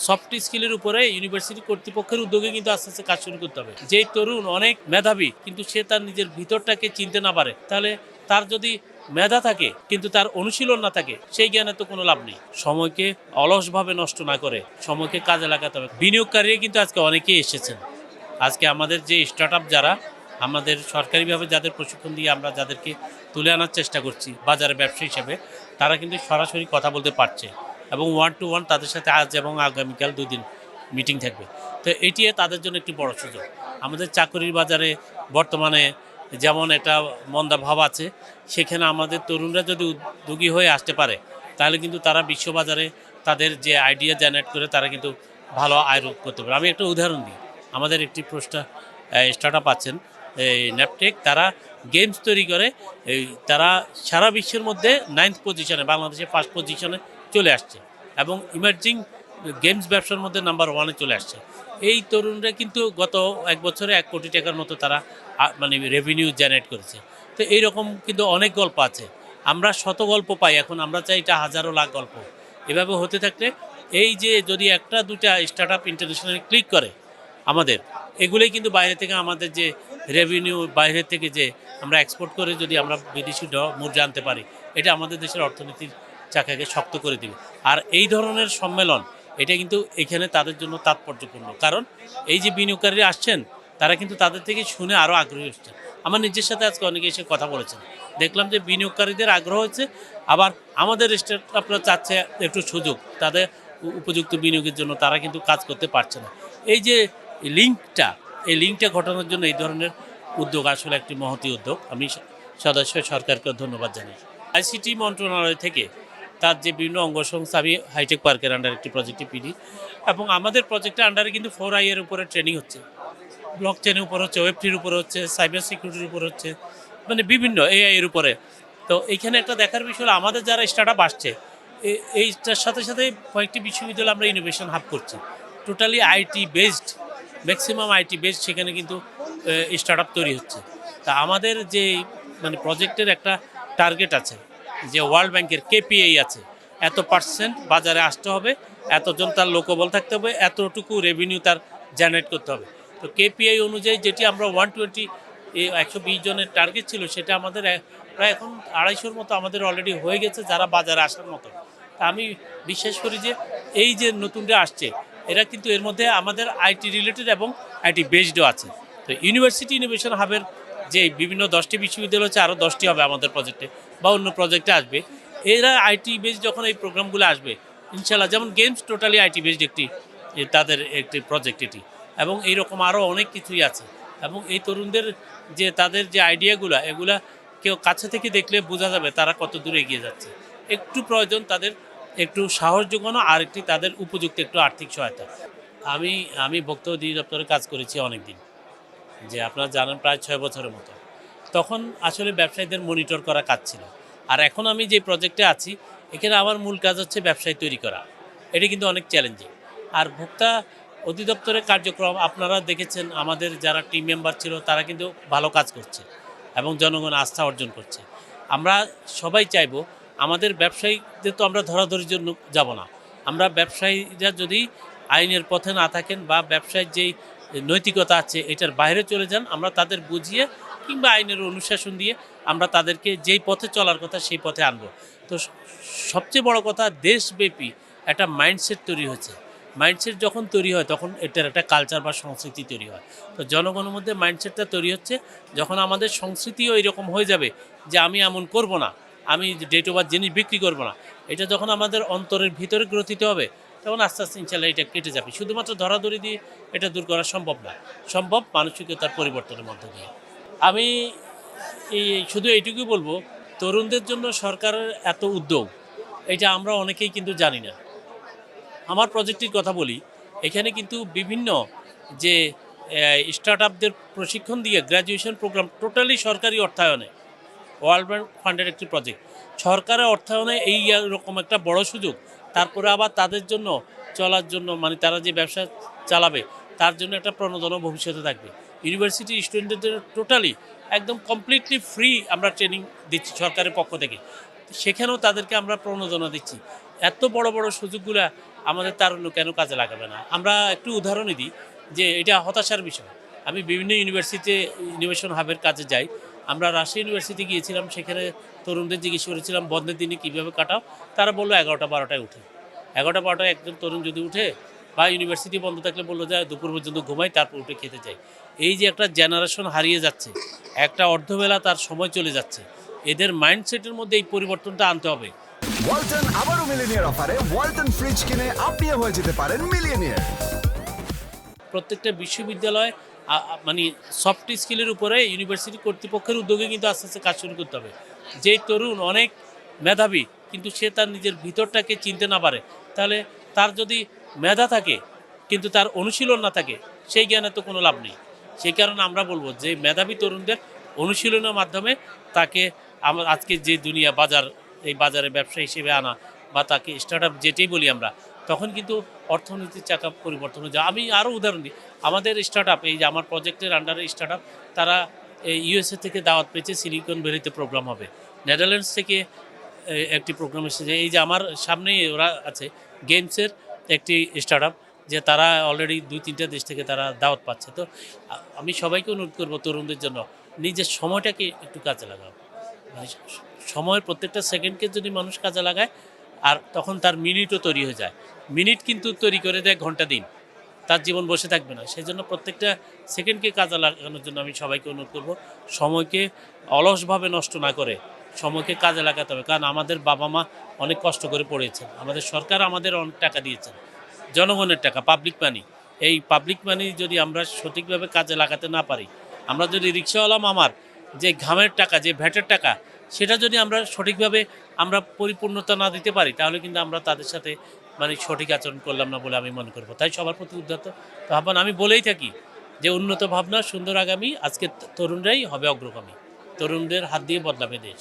Soft স্কিলের উপরে university কর্তৃপক্ষের উদ্যোগে কিন্তু আস্তে আস্তে কাজ শুরু করতে হবে। যেই তরুণ অনেক মেধাবী কিন্তু সে তার নিজের ভিতরটাকে চিনতে না পারে, তাহলে তার যদি মেধা থাকে কিন্তু তার অনুশীলন না থাকে, সেই জ্ঞানে তো কোনো লাভ নেই। সময়কে অলসভাবে নষ্ট না করে সময়কে কাজে লাগাতে হবে। বিনিয়োগকারী কিন্তু আজকে অনেকেই এসেছেন। আজকে আমাদের যে স্টার্ট যারা আমাদের সরকারিভাবে যাদের প্রশিক্ষণ দিয়ে আমরা যাদেরকে তুলে আনার চেষ্টা করছি বাজারে ব্যবসা হিসেবে, তারা কিন্তু সরাসরি কথা বলতে পারছে এবং 1-to-1 তাদের সাথে আজ এবং আগামীকাল 2 দিন মিটিং থাকবে। তো এটি তাদের জন্য একটি বড় সুযোগ। আমাদের চাকরির বাজারে বর্তমানে যেমন একটা মন্দাভাব আছে, সেখানে আমাদের তরুণরা যদি উদ্যোগী হয়ে আসতে পারে, তাহলে কিন্তু তারা বিশ্ববাজারে তাদের যে আইডিয়া জেনারেট করে তারা কিন্তু ভালো আয় রোধ করতে পারে। আমি একটা উদাহরণ দিই। আমাদের একটি স্টার্ট আপ আছেন ন্যাপটেক, তারা গেমস তৈরি করে। তারা সারা বিশ্বের মধ্যে 9th পজিশনে, বাংলাদেশে 1st পজিশনে চলে আসছে এবং ইমার্জিং গেমস ব্যবসার মধ্যে নাম্বার 1-এ চলে আসছে। এই তরুণরা কিন্তু গত 1 বছরে 1 কোটি টাকার মতো তারা মানে রেভিনিউ জেনারেট করেছে। তো এইরকম কিন্তু অনেক গল্প আছে। আমরা শত গল্প পাই, এখন আমরা চাই এটা হাজারো লাখ গল্প। এভাবে হতে থাকলে এই যে যদি একটা দুটা স্টার্ট আপ ইন্টারন্যাশনালি ক্লিক করে আমাদের, এগুলোই কিন্তু বাইরে থেকে আমাদের যে রেভিনিউ, বাইরে থেকে যে আমরা এক্সপোর্ট করে যদি আমরা বিদেশি মুদ্রা আনতে পারি, এটা আমাদের দেশের অর্থনীতির চাকাকে শক্ত করে দিবে। আর এই ধরনের সম্মেলন, এটা কিন্তু এখানে তাদের জন্য তাৎপর্যপূর্ণ। কারণ এই যে বিনিয়োগকারীরা আসছেন, তারা কিন্তু তাদের থেকে শুনে আরও আগ্রহী হচ্ছেন। আমার নিজের সাথে আজকে অনেকে এসে কথা বলেছেন, দেখলাম যে বিনিয়োগকারীদের আগ্রহ হচ্ছে, আবার আমাদের স্টার্ট আপরা চাচ্ছে একটু সুযোগ, তাদের উপযুক্ত বিনিয়োগের জন্য তারা কিন্তু কাজ করতে পারছে না। এই যে এই লিঙ্কটা ঘটানোর জন্য এই ধরনের উদ্যোগ আসলে একটি মহতী উদ্যোগ। আমি সদস্য সরকারকে ধন্যবাদ জানাই। আইসিটি মন্ত্রণালয় থেকে তার যে বিভিন্ন অঙ্গ সংস্থা, আমি হাইটেক পার্কের আন্ডারে একটি প্রজেক্টে পিডি, এবং আমাদের প্রজেক্টের আন্ডারে কিন্তু 4I এর উপরে ট্রেনিং হচ্ছে, ব্লক চেনের উপর হচ্ছে, ওয়েবটির উপর হচ্ছে, সাইবার সিকিউরিটির উপর হচ্ছে, মানে বিভিন্ন AI এর উপরে। তো এইখানে একটা দেখার বিষয় হলো আমাদের যারা স্টার্ট আপ আসছে, এইটার সাথে সাথে কয়েকটি বিশ্ববিদ্যালয় আমরা ইনোভেশন হাব করছি, totally IT based, maximum IT based সেখানে কিন্তু স্টার্ট আপ তৈরি হচ্ছে। তা আমাদের যে মানে প্রজেক্টের একটা টার্গেট আছে, যে ওয়ার্ল্ড ব্যাংকের KPI আছে, এত পার্সেন্ট বাজারে আসতে হবে, এতজন তার লোকবল থাকতে হবে, এতটুকু রেভিনিউ তার জেনারেট করতে হবে। তো KPI অনুযায়ী যেটি আমরা 120 জনের টার্গেট ছিল, সেটা আমাদের প্রায় এখন 250-র মতো আমাদের অলরেডি হয়ে গেছে যারা বাজারে আসার মতো। তা আমি বিশ্বাস করি যে এই যে নতুনরা আসছে, এরা কিন্তু এর মধ্যে আমাদের আইটি রিলেটেড এবং আইটি বেসডও আছে। তো ইউনিভার্সিটি ইনোভেশন হাবের যে বিভিন্ন 10টি বিশ্ববিদ্যালয় হচ্ছে, আরও 10টি হবে আমাদের প্রজেক্টে বা অন্য প্রজেক্টে আসবে। এরা আইটি বেসড যখন এই প্রোগ্রামগুলো আসবে, ইনশাল্লাহ, যেমন গেমস টোটালি আইটি বেসড তাদের একটি প্রজেক্ট এটি, এবং এইরকম আরও অনেক কিছুই আছে। এবং এই তরুণদের যে তাদের যে আইডিয়াগুলো, এগুলা কেউ কাছে থেকে দেখলে বোঝা যাবে তারা কত দূরে এগিয়ে যাচ্ছে। একটু প্রয়োজন তাদের একটু সাহস যোগানো, আর একটি তাদের উপযুক্ত একটু আর্থিক সহায়তা। আমি ভোক্তা অধিদপ্তরে কাজ করেছি অনেক দিন, যে আপনারা জানেন প্রায় 6 বছরের মতো। তখন আসলে ব্যবসায়ীদের মনিটর করা কাজ ছিল। আর এখন আমি যে প্রজেক্টে আছি, এখানে আমার মূল কাজ হচ্ছে ব্যবসায়ী তৈরি করা। এটা কিন্তু অনেক চ্যালেঞ্জিং। আর ভোক্তা অধিদপ্তরের কার্যক্রম আপনারা দেখেছেন, আমাদের যারা টিম মেম্বার ছিল তারা কিন্তু ভালো কাজ করছে এবং জনগণ আস্থা অর্জন করছে। আমরা সবাই চাইবো আমাদের ব্যবসায়ীদের তো আমরা ধরাধরির জন্য যাব না। আমরা ব্যবসায়ীরা যদি আইনের পথে না থাকেন বা ব্যবসায়ের যেই নৈতিকতা আছে এটার বাইরে চলে যান, আমরা তাদের বুঝিয়ে কিংবা আইনের অনুশাসন দিয়ে আমরা তাদেরকে যেই পথে চলার কথা সেই পথে আনবো। তো সবচেয়ে বড় কথা, দেশব্যাপী একটা মাইন্ডসেট তৈরি হয়েছে। মাইন্ডসেট যখন তৈরি হয় তখন এটার একটা কালচার বা সংস্কৃতি তৈরি হয়। তো জনগণের মধ্যে মাইন্ডসেটটা তৈরি হচ্ছে, যখন আমাদের সংস্কৃতিও এরকম হয়ে যাবে যে আমি এমন করব না, আমি ডেট ওভার জিনিস বিক্রি করব না, এটা যখন আমাদের অন্তরের ভিতরে গ্রথিত হবে, তখন আস্তে আস্তে ইনশাল্লাহ এটা কেটে যাবে। শুধুমাত্র ধরাধরি দিয়ে এটা দূর করা সম্ভব না, সম্ভব মানসিকতার পরিবর্তনের মধ্য দিয়ে। আমি শুধু এইটুকুই বলবো, তরুণদের জন্য সরকারের এত উদ্যোগ, এটা আমরা অনেকেই কিন্তু জানি না। আমার প্রজেক্টটির কথা বলি, এখানে কিন্তু বিভিন্ন যে স্টার্ট আপদের প্রশিক্ষণ দিয়ে গ্র্যাজুয়েশন প্রোগ্রাম টোটালি সরকারি অর্থায়নে, ওয়ার্ল্ড ব্যাংক ফান্ডের একটি প্রজেক্ট, সরকারের অর্থায়নে এই রকম একটা বড় সুযোগ। তারপরে আবার তাদের জন্য চলার জন্য, মানে তারা যে ব্যবসা চালাবে তার জন্য একটা প্রণোদনা ভবিষ্যতে থাকবে। ইউনিভার্সিটি স্টুডেন্টদের টোটালি একদম কমপ্লিটলি ফ্রি আমরা ট্রেনিং দিচ্ছি সরকারের পক্ষ থেকে। সেখানেও তাদেরকে আমরা প্রণোদনা দিচ্ছি। এত বড় বড় সুযোগগুলা আমাদের তারুণ্য কেন কাজে লাগাবে না? আমরা একটু উদাহরণই দিই যে এটা হতাশার বিষয়। আমি বিভিন্ন ইউনিভার্সিটিতে ইনোভেশন হাবের কাজে যাই। আমরা রাজশাহী ইউনিভার্সিটি গিয়েছিলাম, সেখানে তরুণদের জিজ্ঞেস করেছিলাম বন্ধের দিনে কীভাবে কাটাও? তারা বললো ১১টা-১২টায় উঠে। ১১টা-১২টায় একজন তরুণ যদি উঠে বা ইউনিভার্সিটি বন্ধ থাকলে বললো যে দুপুর পর্যন্ত ঘুমাই, তারপর উঠে খেতে যাই। এই যে একটা জেনারেশন হারিয়ে যাচ্ছে, একটা অর্ধবেলা তার সময় চলে যাচ্ছে, এদের মাইন্ডসেটের মধ্যে এই পরিবর্তনটা আনতে হবে। ওয়ালটন আবারও মিলিনিয়ার অফারে ওয়ালটন ফ্রিজ কিনে আপনিও হয়ে যেতে পারেন মিলিয়নিয়ার। প্রত্যেকটা বিশ্ববিদ্যালয় মানে সফট স্কিলের উপরে ইউনিভার্সিটি কর্তৃপক্ষের উদ্যোগে কিন্তু আস্তে আস্তে কাজ শুরু করতে হবে। যেই তরুণ অনেক মেধাবী কিন্তু সে তার নিজের ভিতরটাকে চিনতে না পারে, তাহলে তার যদি মেধা থাকে কিন্তু তার অনুশীলন না থাকে, সেই জ্ঞানে তো কোনো লাভ নেই। সেই কারণে আমরা বলবো যে মেধাবী তরুণদের অনুশীলনের মাধ্যমে তাকে আজকে যে দুনিয়া বাজার, এই বাজারে ব্যবসা হিসেবে আনা বা তাকে স্টার্ট আপ যেটাই বলি আমরা, তখন কিন্তু অর্থনীতির চাকা পরিবর্তন হয়ে যায়। আমি আরও উদাহরণ দিই, আমাদের স্টার্ট আপ, এই যে আমার প্রজেক্টের আন্ডারে স্টার্ট আপ, তারা ইউএসএ থেকে দাওয়াত পেয়েছে, সিলিকন ভ্যালিতে প্রোগ্রাম হবে। নেদারল্যান্ডস থেকে একটি প্রোগ্রাম এসেছে। এই যে আমার সামনেই ওরা আছে, গেমসের একটি স্টার্ট আপ, যে তারা অলরেডি ২-৩টা দেশ থেকে তারা দাওয়াত পাচ্ছে। তো আমি সবাইকে অনুরোধ করবো তরুণদের জন্য নিজের সময়টাকে একটু কাজে লাগাও। মানে সময়ের প্রত্যেকটা সেকেন্ডকে যদি মানুষ কাজে লাগায়, আর তখন তার মিনিটও তৈরি হয়ে যায়। মিনিট কিন্তু তৈরি করে দেয় ঘন্টা দিন, তার জীবন বসে থাকবে না। সেই জন্য প্রত্যেকটা সেকেন্ডকে কাজে লাগানোর জন্য আমি সবাইকে অনুরোধ করব, সময়কে অলসভাবে নষ্ট না করে সময়কে কাজে লাগাতে হবে। কারণ আমাদের বাবা মা অনেক কষ্ট করে পড়েছেন, আমাদের সরকার আমাদের অনেক টাকা দিয়েছেন, জনগণের টাকা, পাবলিক মানি। এই পাবলিক মানি যদি আমরা সঠিকভাবে কাজে লাগাতে না পারি, আমরা যদি রিক্সাওয়ালা মামার যে ঘামের টাকা, যে ভ্যাটের টাকা, সেটা যদি আমরা সঠিকভাবে আমরা পরিপূর্ণতা না দিতে পারি, তাহলে কিন্তু আমরা তাদের সাথে মানে সঠিক আচরণ করলাম না বলে আমি মনে করব। তাই সবার প্রতি উদ্যত আহ্বান। আমি বলেই থাকি যে উন্নত ভাবনা, সুন্দর আগামী, আজকে তরুণরাই হবে অগ্রগামী। তরুণদের হাত দিয়ে বদলাবে দেশ।